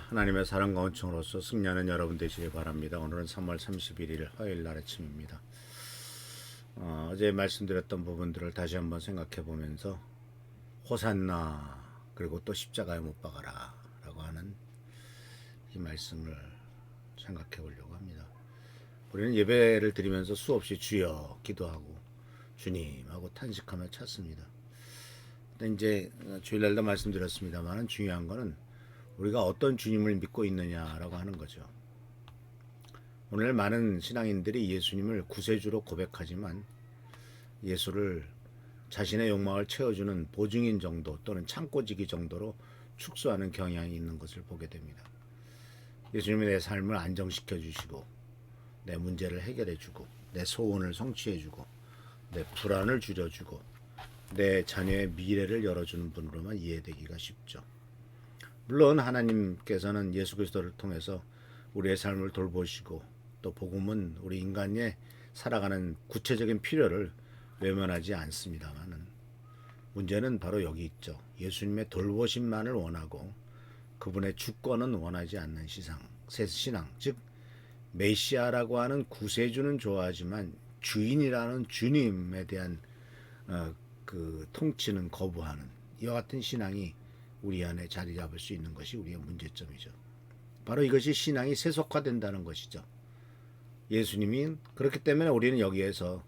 하나님의 사랑과 은총으로서 승리하는 여러분 되시길 바랍니다. 오늘은 3월 31일 화요일 날 아침입니다. 어제 말씀드렸던 부분들을 다시 한번 생각해 보면서 호산나 그리고 또 십자가에 못 박아라 라고 하는 이 말씀을 생각해 보려고 합니다. 우리는 예배를 드리면서 수없이 주여 기도하고 주님 하고 탄식하며 찾습니다. 근데 이제 주일날도 말씀드렸습니다만 중요한 거는 우리가 어떤 주님을 믿고 있느냐라고 하는 거죠. 오늘 많은 신앙인들이 예수님을 구세주로 고백하지만 예수를 자신의 욕망을 채워주는 보증인 정도 또는 창고지기 정도로 축소하는 경향이 있는 것을 보게 됩니다. 예수님이 내 삶을 안정시켜 주시고 내 문제를 해결해 주고 내 소원을 성취해 주고 내 불안을 줄여주고 내 자녀의 미래를 열어주는 분으로만 이해되기가 쉽죠. 물론 하나님께서는 예수 그리스도를 통해서 우리의 삶을 돌보시고 또 복음은 우리 인간의 살아가는 구체적인 필요를 외면하지 않습니다만은 문제는 바로 여기 있죠. 예수님의 돌보심만을 원하고 그분의 주권은 원하지 않는 신앙, 즉 메시아라고 하는 구세주는 좋아하지만 주인이라는 주님에 대한 그 통치는 거부하는 이와 같은 신앙이 우리 안에 자리 잡을 수 있는 것이 우리의 문제점이죠. 바로 이것이 신앙이 세속화된다는 것이죠. 예수님이 그렇기 때문에 우리는 여기에서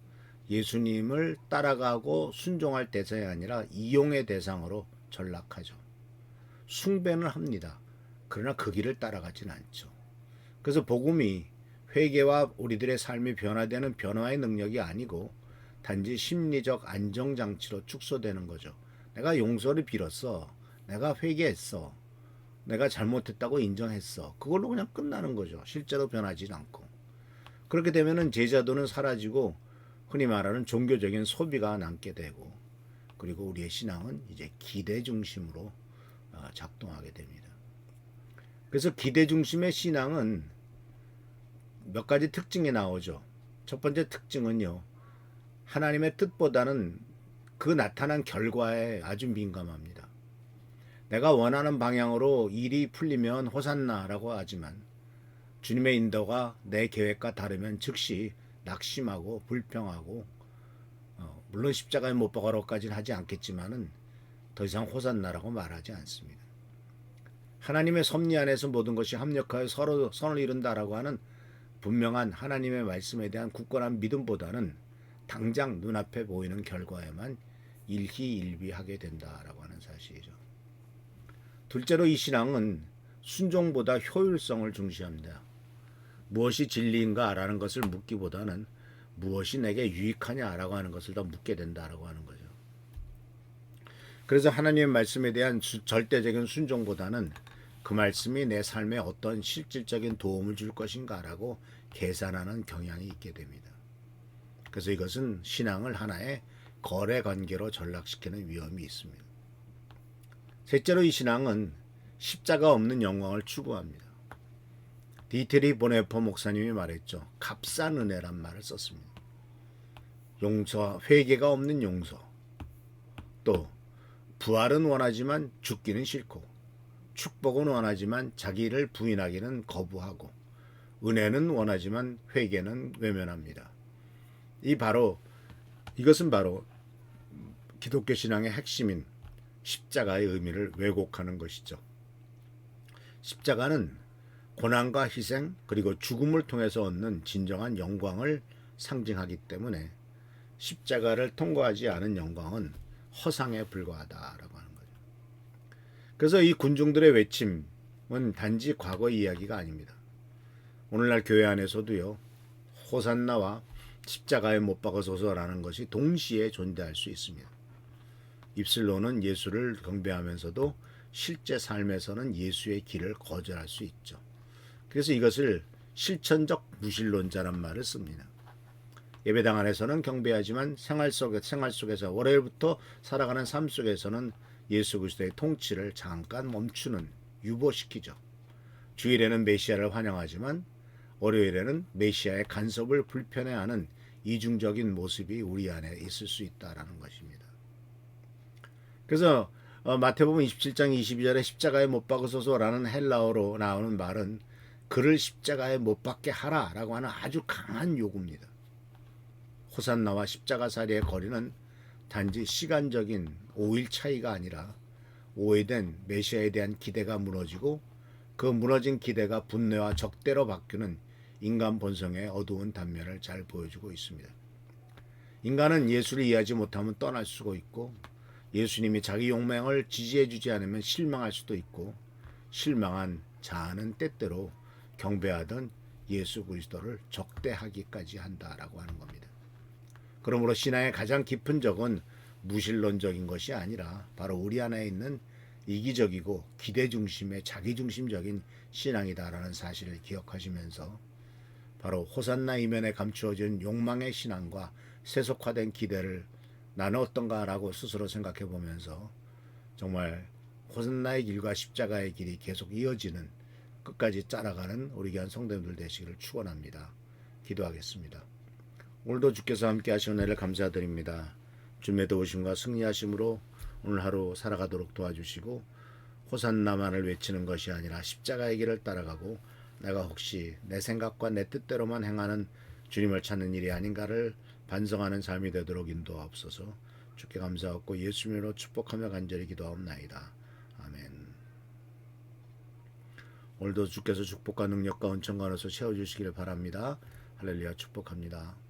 예수님을 따라가고 순종할 대상이 아니라 이용의 대상으로 전락하죠. 숭배는 합니다. 그러나 그 길을 따라가지는 않죠. 그래서 복음이 회개와 우리들의 삶이 변화되는 변화의 능력이 아니고 단지 심리적 안정장치로 축소되는 거죠. 내가 용서를 빌었어. 내가 회개했어. 내가 잘못했다고 인정했어. 그걸로 그냥 끝나는 거죠. 실제로 변하지 않고. 그렇게 되면은 제자도는 사라지고 흔히 말하는 종교적인 소비가 남게 되고 그리고 우리의 신앙은 이제 기대 중심으로 작동하게 됩니다. 그래서 기대 중심의 신앙은 몇 가지 특징이 나오죠. 첫 번째 특징은요. 하나님의 뜻보다는 그 나타난 결과에 아주 민감합니다. 내가 원하는 방향으로 일이 풀리면 호산나라고 하지만 주님의 인도가 내 계획과 다르면 즉시 낙심하고 불평하고 물론 십자가에 못 박아라고까지는 하지 않겠지만은 더 이상 호산나라고 말하지 않습니다. 하나님의 섭리 안에서 모든 것이 합력하여 서로 선을 이룬다라고 하는 분명한 하나님의 말씀에 대한 굳건한 믿음보다는 당장 눈앞에 보이는 결과에만 일희일비하게 된다라고 하는 사실이죠. 둘째로 이 신앙은 순종보다 효율성을 중시합니다. 무엇이 진리인가라는 것을 묻기보다는 무엇이 내게 유익하냐라고 하는 것을 더 묻게 된다라고 하는 거죠. 그래서 하나님의 말씀에 대한 절대적인 순종보다는 그 말씀이 내 삶에 어떤 실질적인 도움을 줄 것인가라고 계산하는 경향이 있게 됩니다. 그래서 이것은 신앙을 하나의 거래 관계로 전락시키는 위험이 있습니다. 셋째로 이 신앙은 십자가 없는 영광을 추구합니다. 디트리 보네퍼 목사님이 말했죠. 값싼 은혜란 말을 썼습니다. 용서, 회개가 없는 용서. 또 부활은 원하지만 죽기는 싫고 축복은 원하지만 자기를 부인하기는 거부하고 은혜는 원하지만 회개는 외면합니다. 이것은 바로 기독교 신앙의 핵심인 십자가의 의미를 왜곡하는 것이죠. 십자가는 고난과 희생 그리고 죽음을 통해서 얻는 진정한 영광을 상징하기 때문에 십자가를 통과하지 않은 영광은 허상에 불과하다라고 하는 거죠. 그래서 이 군중들의 외침은 단지 과거 이야기가 아닙니다. 오늘날 교회 안에서도요. 호산나와 십자가에 못 박아서라는 것이 동시에 존재할 수 있습니다. 입술로는 예수를 경배하면서도 실제 삶에서는 예수의 길을 거절할 수 있죠. 그래서 이것을 실천적 무신론자란 말을 씁니다. 예배당 안에서는 경배하지만 생활 속에서 월요일부터 살아가는 삶 속에서는 예수 그리스도의 통치를 잠깐 멈추는 유보시키죠. 주일에는 메시아를 환영하지만 월요일에는 메시아의 간섭을 불편해하는 이중적인 모습이 우리 안에 있을 수 있다라는 것입니다. 그래서 마태복음 27장 22절에 십자가에 못 박으소서라는 헬라어로 나오는 말은 그를 십자가에 못 박게 하라라고 하는 아주 강한 요구입니다. 호산나와 십자가살이의 거리는 단지 시간적인 5일 차이가 아니라 오해된 메시아에 대한 기대가 무너지고 그 무너진 기대가 분노와 적대로 바뀌는 인간 본성의 어두운 단면을 잘 보여주고 있습니다. 인간은 예수를 이해하지 못하면 떠날 수가 있고 예수님이 자기 용맹을 지지해주지 않으면 실망할 수도 있고 실망한 자아는 때때로 경배하던 예수 그리스도를 적대하기까지 한다라고 하는 겁니다. 그러므로 신앙의 가장 깊은 적은 무신론적인 것이 아니라 바로 우리 안에 있는 이기적이고 기대 중심의 자기중심적인 신앙이다라는 사실을 기억하시면서 바로 호산나 이면에 감추어진 욕망의 신앙과 세속화된 기대를 나는 어떤가라고 스스로 생각해 보면서 정말 호산나의 길과 십자가의 길이 계속 이어지는 끝까지 따라가는 우리 귀한 성도님들 되시기를 축원합니다. 기도하겠습니다. 오늘도 주께서 함께 하시는 은혜를 감사드립니다. 주님의 도우심과 승리하심으로 오늘 하루 살아가도록 도와주시고 호산나만을 외치는 것이 아니라 십자가의 길을 따라가고 내가 혹시 내 생각과 내 뜻대로만 행하는 주님을 찾는 일이 아닌가를 반성하는 삶이 되도록 인도하옵소서. 주께 감사하고 예수님으로 축복하며 간절히 기도하옵나이다. 아멘. 오늘도 주께서 축복과 능력과 은총과 안에서 채워주시기를 바랍니다. 할렐루야 축복합니다.